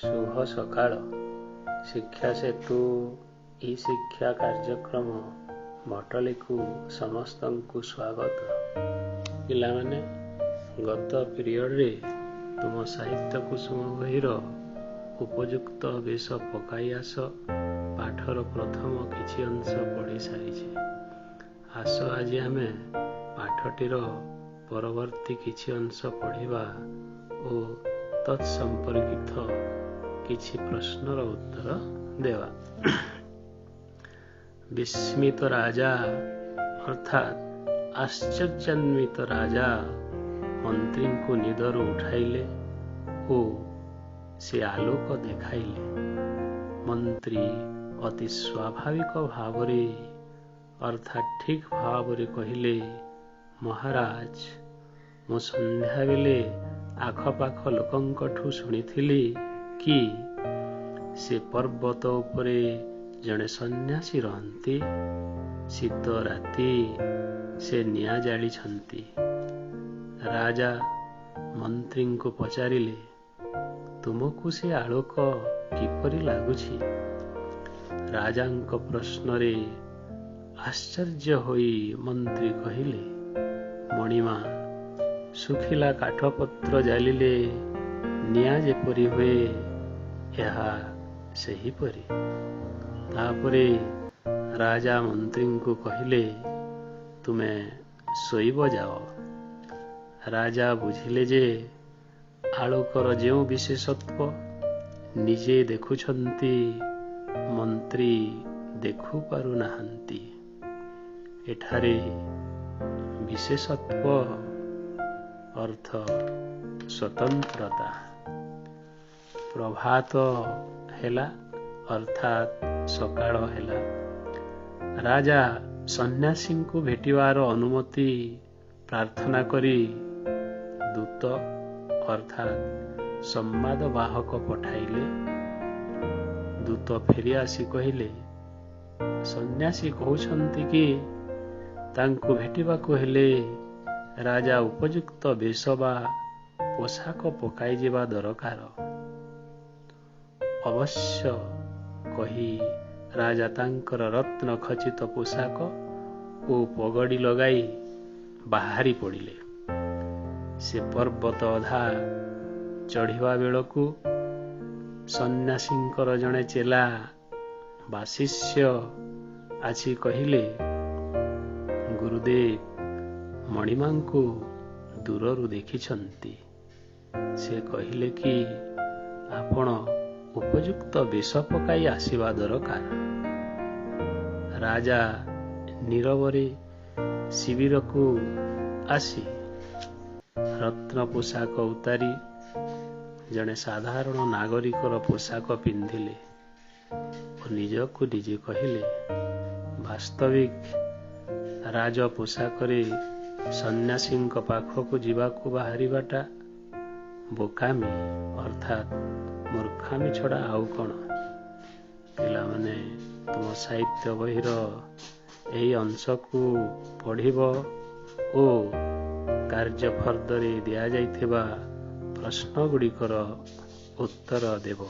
शुभ सकाळ। शिक्षा सेतु ई शिक्षा कार्यक्रम मटली को समस्त को स्वागत। पिला माने गत पीरियड रे तुम साहित्य कुसुम बहिर उपयुक्त बेश पकाई आस। पाठर प्रथम किछि अंश पढ़ी सारी। आस आज आमे पाठटीर परवर्ती किछि अंश पढ़िबा ओ तत्संपर्कित किछि प्रश्नर उत्तर देवा। विस्मित राजा अर्थात आश्चर्यान्वित राजा मंत्री को निदर उठाइले ओ से आलोक देखाइले। मंत्री अति स्वाभाविक भावरे अर्थात ठीक भावरे कहिले, महाराज मु संध्या बेले आखपाख लोकंकठू शुणिथिली कि से पर्वत उपरे जड़े सन्यासी रहंती। शीत राति से निया जाली छंती। राजा मंत्री को पचारिले, तुमको से आलोक किपरि लागुछि? राजांक प्रश्न रे आश्चर्य होई मंत्री कहिले, मणिमा सुखिला काठपत्र जालिले निया जेपरि हुए यहा सही परी। तापरे राजा मंत्री को कहिले, तुमे सोइब जाओ। राजा बुझिले जे आलोकर जेउ विशेषत्व निजे देखुछंती मंत्री देखु पारु नाहंती। एठारे विशेषत्व अर्थ स्वतंत्रता। प्रभात हेला अर्थात सकाळ हेला। राजा सन्यासी को भेटिवार अनुमति प्रार्थना करी दूत अर्थात संवाद वाहक पठाइले। दूत फेरी आसी कहिले, सन्यासी कहउछंती कि तांको भेटिबाको हेले राजा उपयुक्त बेश बा पोशाक पकाई जेबा दरकार। अवश्य कही राजा तांकर रत्न खचित पोशाक ओ पगड़ी लगाई बाहरी पड़िले। से पर्वत अधा चढ़िवा बेलकू सन्यासींकर जड़े चेला बा शिष्य आछि कहिले, गुरुदेव मणिमा को दूररू देखिछंती। से कहिले कि आपण उपयुक्त बेश पकाई आसीबा दरकार। राजा नीरवरे शिविर को आसी रत्न पोशाक उतारी जड़े साधारण नागरिकर पोशाक पिंधिले और निजको निजे कहिले, वास्तविक राज पोशाक रे सन्यासी पाखक जीवाकू बाहरिबाटा बोकामी अर्थात मूर्खामी छड़ा आउ कौन। पिला माने तुम साहित्य बहिर एही अंश को पढ़िब ओ कार्य फर्दरे दिया जाइथिबा प्रश्न गुड़िकर उत्तर देव।